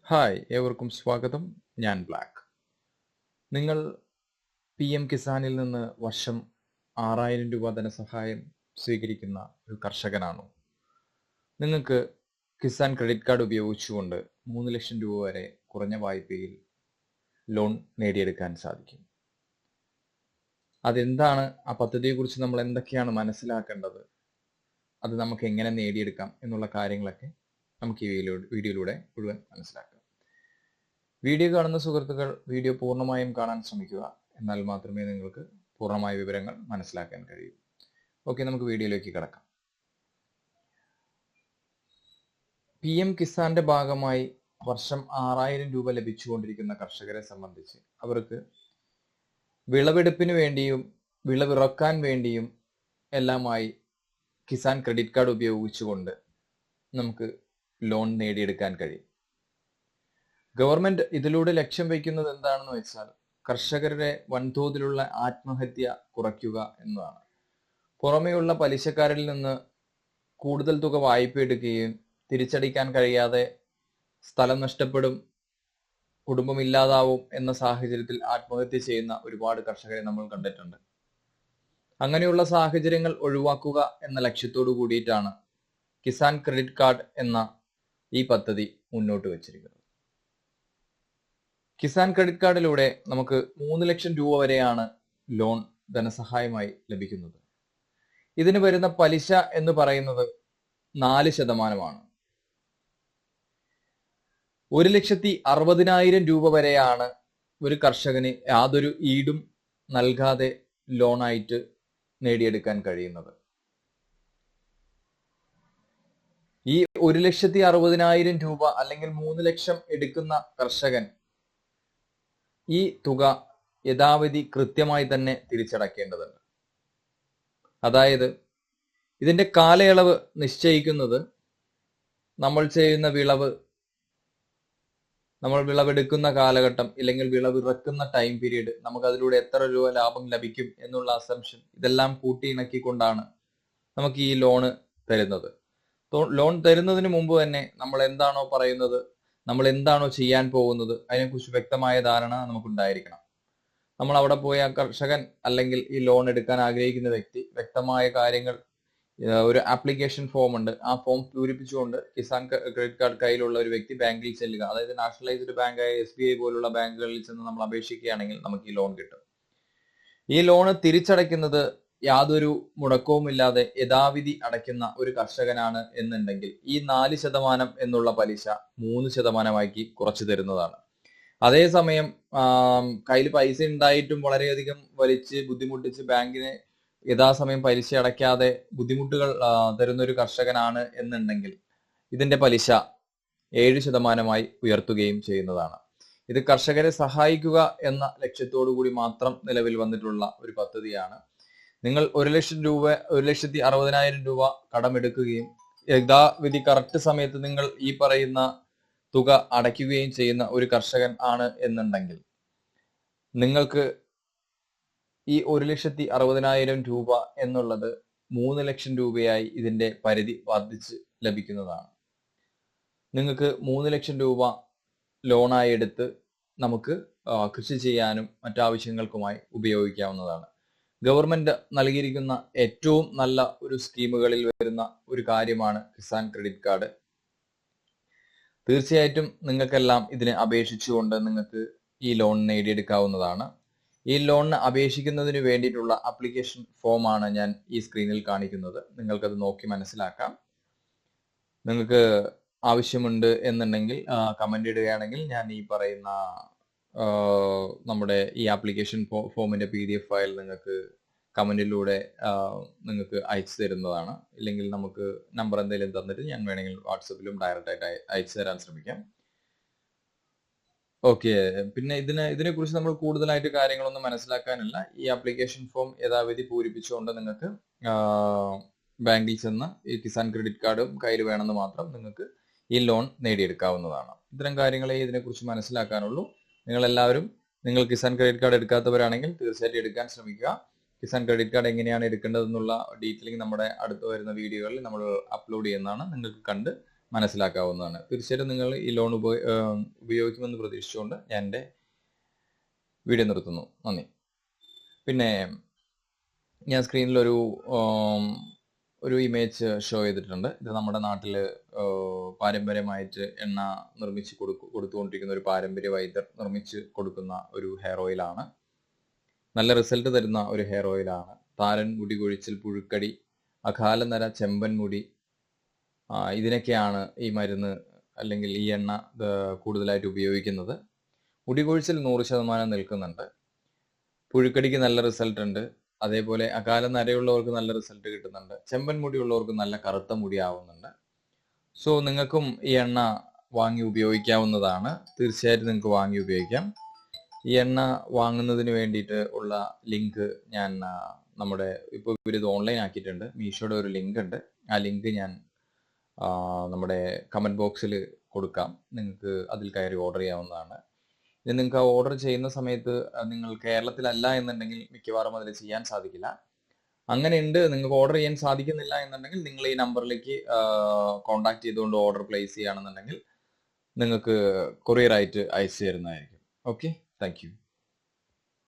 Hi ഏവർക്കും സ്വാഗതം. ഞാൻ ബ്ലാക്ക്. നിങ്ങൾ PM കിസാനിൽ നിന്ന് വർഷം 6000 രൂപ ധനസഹായം സ്വീകരിക്കുന്ന ഒരു കർഷകനാണോ? നിങ്ങൾക്ക് കിസാൻ ക്രെഡിറ്റ് കാർഡ് ഉപയോഗിച്ചുകൊണ്ട് 3 ലക്ഷം രൂപ വരെ കുറഞ്ഞ വായ്പയിൽ ലോൺ നേടിയെടുക്കാൻ സാധിക്കും. അതെന്താണ്, ആ പദ്ധതിയെക്കുറിച്ച് നമ്മൾ എന്തൊക്കെയാണ് മനസ്സിലാക്കേണ്ടത്, അത് നമുക്ക് എങ്ങനെ നേടിയെടുക്കാം എന്നുള്ള കാര്യങ്ങളൊക്കെ നമുക്ക് ഈ വീഡിയോയിലൂടെ മുഴുവൻ മനസ്സിലാക്കാം. വീഡിയോ കാണുന്ന സുഹൃത്തുക്കൾ വീഡിയോ പൂർണ്ണമായും കാണാൻ ശ്രമിക്കുക. എന്നാൽ മാത്രമേ നിങ്ങൾക്ക് പൂർണ്ണമായ വിവരങ്ങൾ മനസ്സിലാക്കാൻ കഴിയൂ. ഓക്കെ, നമുക്ക് വീഡിയോയിലേക്ക് കടക്കാം. PM കിസാന്റെ ഭാഗമായി വർഷം 6000 രൂപ ലഭിച്ചുകൊണ്ടിരിക്കുന്ന കർഷകരെ സംബന്ധിച്ച് അവർക്ക് വിളവെടുപ്പിന് വേണ്ടിയും വിളവിറക്കാൻ വേണ്ടിയും എല്ലാമായി കിസാൻ ക്രെഡിറ്റ് കാർഡ് ഉപയോഗിച്ചുകൊണ്ട് നമുക്ക് ലോൺ നേടിയെടുക്കാൻ കഴിയും. ഗവൺമെന്റ് ഇതിലൂടെ ലക്ഷ്യം വയ്ക്കുന്നത് എന്താണെന്ന് വെച്ചാൽ കർഷകരുടെ വൻതോതിലുള്ള ആത്മഹത്യ കുറയ്ക്കുക എന്നതാണ്. പുറമെയുള്ള പലിശക്കാരിൽ നിന്ന് കൂടുതൽ തുക വായ്പ എടുക്കുകയും തിരിച്ചടയ്ക്കാൻ കഴിയാതെ സ്ഥലം നഷ്ടപ്പെടും, കുടുംബമില്ലാതാവും എന്ന സാഹചര്യത്തിൽ ആത്മഹത്യ ചെയ്യുന്ന ഒരുപാട് കർഷകരെ നമ്മൾ കണ്ടിട്ടുണ്ട്. അങ്ങനെയുള്ള സാഹചര്യങ്ങൾ ഒഴിവാക്കുക എന്ന ലക്ഷ്യത്തോടു കൂടിയിട്ടാണ് കിസാൻ ക്രെഡിറ്റ് കാർഡ് എന്ന ഈ പദ്ധതി മുന്നോട്ട് വച്ചിരിക്കുന്നത്. കിസാൻ ക്രെഡിറ്റ് കാർഡിലൂടെ നമുക്ക് 3 ലക്ഷം രൂപ വരെയാണ് ലോൺ ധനസഹായമായി ലഭിക്കുന്നത്. ഇതിന് വരുന്ന പലിശ എന്ന് പറയുന്നത് 4%. 1,60,000 രൂപ വരെയാണ് ഒരു കർഷകന് യാതൊരു ഈടും നൽകാതെ ലോണായിട്ട് നേടിയെടുക്കാൻ കഴിയുന്നത്. ഈ 1,60,000 രൂപ അല്ലെങ്കിൽ 3 ലക്ഷം എടുക്കുന്ന കർഷകൻ ഈ തുക യഥാവിധി കൃത്യമായി തന്നെ തിരിച്ചടയ്ക്കേണ്ടതുണ്ട്. അതായത് ഇതിന്റെ കാലയളവ് നിശ്ചയിക്കുന്നത് നമ്മൾ ചെയ്യുന്ന നമ്മൾ വിളവെടുക്കുന്ന കാലഘട്ടം അല്ലെങ്കിൽ വിളവിറക്കുന്ന ടൈം പീരീഡ്, നമുക്ക് അതിലൂടെ എത്ര രൂപ ലാഭം ലഭിക്കും എന്നുള്ള അസംഷൻ ഇതെല്ലാം കൂട്ടിയിണക്കിക്കൊണ്ടാണ് നമുക്ക് ഈ ലോണ് തരുന്നത്. ലോൺ തരുന്നതിന് മുമ്പ് തന്നെ നമ്മൾ എന്താണോ പറയുന്നത്, നമ്മൾ എന്താണോ ചെയ്യാൻ പോകുന്നത് അതിനെക്കുറിച്ച് വ്യക്തമായ ധാരണ നമുക്കുണ്ടായിരിക്കണം. നമ്മൾ അവിടെ പോയ കർഷകൻ അല്ലെങ്കിൽ ഈ ലോൺ എടുക്കാൻ ആഗ്രഹിക്കുന്ന വ്യക്തി വ്യക്തമായ കാര്യങ്ങൾ, ഒരു ആപ്ലിക്കേഷൻ ഫോം ഉണ്ട്, ആ ഫോം പൂരിപ്പിച്ചുകൊണ്ട് കിസാൻ ക്രെഡിറ്റ് കാർഡ് കയ്യിലുള്ള ഒരു വ്യക്തി ബാങ്കിൽ ചെല്ലുക. അതായത് നാഷണലൈസ്ഡ് ബാങ്കായ SBI പോലുള്ള ബാങ്കുകളിൽ ചെന്ന് നമ്മൾ അപേക്ഷിക്കുകയാണെങ്കിൽ നമുക്ക് ഈ ലോൺ കിട്ടും. ഈ ലോണ് തിരിച്ചടയ്ക്കുന്നത് യാതൊരു മുടക്കവുമില്ലാതെ യഥാവിധി അടയ്ക്കുന്ന ഒരു കർഷകനാണ് എന്നുണ്ടെങ്കിൽ ഈ 4% എന്നുള്ള പലിശ 3%ആക്കി കുറച്ചു തരുന്നതാണ്. അതേസമയം കയ്യിൽ പൈസ ഉണ്ടായിട്ടും വളരെയധികം വലിച്ച് ബുദ്ധിമുട്ടിച്ച് ബാങ്കിന് യഥാസമയം പലിശ അടയ്ക്കാതെ ബുദ്ധിമുട്ടുകൾ തരുന്ന ഒരു കർഷകനാണ് എന്നുണ്ടെങ്കിൽ ഇതിന്റെ പലിശ 7%ആയി ഉയർത്തുകയും ചെയ്യുന്നതാണ്. ഇത് കർഷകരെ സഹായിക്കുക എന്ന ലക്ഷ്യത്തോടു കൂടി മാത്രം നിലവിൽ വന്നിട്ടുള്ള ഒരു പദ്ധതിയാണ്. നിങ്ങൾ 1,60,000 രൂപ കടമെടുക്കുകയും യഥാവിധി കറക്റ്റ് സമയത്ത് നിങ്ങൾ ഈ പറയുന്ന തുക അടയ്ക്കുകയും ചെയ്യുന്ന ഒരു കർഷകൻ ആണ് എന്നുണ്ടെങ്കിൽ നിങ്ങൾക്ക് ഈ 1,60,000 രൂപ എന്നുള്ളത് 3 ലക്ഷം രൂപയായി ഇതിന്റെ പരിധി വർദ്ധിച്ച് ലഭിക്കുന്നതാണ്. നിങ്ങൾക്ക് 3 ലക്ഷം രൂപ ലോണായി എടുത്ത് നമുക്ക് കൃഷി ചെയ്യാനും മറ്റാവശ്യങ്ങൾക്കുമായി ഉപയോഗിക്കാവുന്നതാണ്. ഗവൺമെന്റ് നൽകിയിരിക്കുന്ന ഏറ്റവും നല്ല ഒരു സ്കീമുകളിൽ വരുന്ന ഒരു കാര്യമാണ് കിസാൻ ക്രെഡിറ്റ് കാർഡ്. തീർച്ചയായിട്ടും നിങ്ങൾക്കെല്ലാം ഇതിനെ അപേക്ഷിച്ചുകൊണ്ട് നിങ്ങൾക്ക് ഈ ലോൺ നേടിയെടുക്കാവുന്നതാണ്. ഈ ലോണിന് അപേക്ഷിക്കുന്നതിന് വേണ്ടിയിട്ടുള്ള ആപ്ലിക്കേഷൻ ഫോമാണ് ഞാൻ ഈ സ്ക്രീനിൽ കാണിക്കുന്നത്. നിങ്ങൾക്കത് നോക്കി മനസ്സിലാക്കാം. നിങ്ങൾക്ക് ആവശ്യമുണ്ട് എന്നുണ്ടെങ്കിൽ കമന്റ് ഇടുകയാണെങ്കിൽ ഞാൻ ഈ പറയുന്ന നമ്മുടെ ഈ ആപ്ലിക്കേഷൻ ഫോമിന്റെ PDF ഫയൽ നിങ്ങൾക്ക് കമന്റിലൂടെ നിങ്ങൾക്ക് അയച്ചു തരുന്നതാണ്. ഇല്ലെങ്കിൽ നമുക്ക് നമ്പർ എന്തെങ്കിലും തന്നിട്ട് ഞാൻ വേണമെങ്കിൽ വാട്സപ്പിലും ഡയറക്റ്റ് ആയിട്ട് അയച്ചു തരാൻ ശ്രമിക്കാം. ഓക്കെ, പിന്നെ ഇതിനെക്കുറിച്ച് നമ്മൾ കൂടുതലായിട്ട് കാര്യങ്ങളൊന്നും മനസ്സിലാക്കാനില്ല. ഈ ആപ്ലിക്കേഷൻ ഫോം യഥാവിധി പൂരിപ്പിച്ചുകൊണ്ട് നിങ്ങൾക്ക് ബാങ്കിൽ ചെന്ന് ഈ കിസാൻ ക്രെഡിറ്റ് കാർഡും കയ്യിൽ വേണമെന്ന് മാത്രം നിങ്ങൾക്ക് ഈ ലോൺ നേടിയെടുക്കാവുന്നതാണ്. ഇത്തരം കാര്യങ്ങളെ ഇതിനെക്കുറിച്ച് മനസ്സിലാക്കാനുള്ളൂ. നിങ്ങൾ കിസാൻ ക്രെഡിറ്റ് കാർഡ് എടുക്കാത്തവരാണെങ്കിൽ തീർച്ചയായിട്ടും എടുക്കാൻ ശ്രമിക്കുക. കിസാൻ ക്രെഡിറ്റ് കാർഡ് എങ്ങനെയാണ് എടുക്കേണ്ടതെന്നുള്ള ഡീറ്റെയിലിംഗ് നമ്മുടെ അടുത്ത് വരുന്ന വീഡിയോകളിൽ നമ്മൾ അപ്ലോഡ് ചെയ്യുന്നതാണ്. നിങ്ങൾക്ക് കണ്ട് മനസ്സിലാക്കാവുന്നതാണ്. തീർച്ചയായിട്ടും നിങ്ങൾ ഈ ലോൺ ഉപയോഗിക്കുമെന്ന് പ്രതീക്ഷിച്ചുകൊണ്ട് ഞാൻ എൻ്റെ വീഡിയോ നിർത്തുന്നു. നന്ദി. പിന്നെ ഞാൻ സ്ക്രീനിൽ ഒരു ഇമേജ് ഷോ ചെയ്തിട്ടുണ്ട്. ഇത് നമ്മുടെ നാട്ടിൽ പാരമ്പര്യമായിട്ട് എണ്ണ നിർമ്മിച്ച് കൊടുത്തുകൊണ്ടിരിക്കുന്ന ഒരു പാരമ്പര്യ വൈദ്യർ നിർമ്മിച്ച് കൊടുക്കുന്ന ഒരു ഹെയർ ഓയിലാണ്. നല്ല റിസൾട്ട് തരുന്ന ഒരു ഹെയർ ഓയിലാണ്. താരൻ, മുടി കൊഴിച്ചിൽ, പുഴുക്കടി, അകാല നര, ചെമ്പൻ മുടി, ഇതിനൊക്കെയാണ് ഈ മരുന്ന് അല്ലെങ്കിൽ ഈ എണ്ണ കൂടുതലായിട്ട് ഉപയോഗിക്കുന്നത്. മുടി കൊഴിച്ചിൽ 100% നിൽക്കുന്നുണ്ട്. പുഴുക്കടിക്ക് നല്ല റിസൾട്ട് ഉണ്ട്. അതേപോലെ അകാല നരയുള്ളവർക്ക് നല്ല റിസൾട്ട് കിട്ടുന്നുണ്ട്. ചെമ്പൻ മുടി ഉള്ളവർക്ക് നല്ല കറുത്ത മുടി ആവുന്നുണ്ട്. സോ നിങ്ങൾക്കും ഈ എണ്ണ വാങ്ങി ഉപയോഗിക്കാവുന്നതാണ്. തീർച്ചയായിട്ടും നിങ്ങൾക്ക് വാങ്ങി ഉപയോഗിക്കാം. ഈ എണ്ണ വാങ്ങുന്നതിന് വേണ്ടിയിട്ട് ഉള്ള ലിങ്ക് ഞാൻ നമ്മുടെ ഇപ്പോൾ ഇവരിത് ഓൺലൈൻ ആക്കിയിട്ടുണ്ട്. മീഷോയുടെ ഒരു ലിങ്ക് ഉണ്ട്. ആ ലിങ്ക് ഞാൻ നമ്മുടെ കമൻറ്റ് ബോക്സിൽ കൊടുക്കാം. നിങ്ങൾക്ക് അതിൽ കയറി ഓർഡർ ചെയ്യാവുന്നതാണ്. ഇനി നിങ്ങൾക്ക് ആ ഓർഡർ ചെയ്യുന്ന സമയത്ത് നിങ്ങൾ കേരളത്തിലല്ല എന്നുണ്ടെങ്കിൽ മിക്കവാറും അതിൽ ചെയ്യാൻ സാധിക്കില്ല. അങ്ങനെയുണ്ട്, നിങ്ങൾക്ക് ഓർഡർ ചെയ്യാൻ സാധിക്കുന്നില്ല എന്നുണ്ടെങ്കിൽ നിങ്ങൾ ഈ നമ്പറിലേക്ക് കോൺടാക്ട് ചെയ്തുകൊണ്ട് ഓർഡർ പ്ലേസ് ചെയ്യുകയാണെന്നുണ്ടെങ്കിൽ നിങ്ങൾക്ക് കൊറിയറായിട്ട് അയച്ചു തരുന്നതായിരിക്കും. Okay, thank you.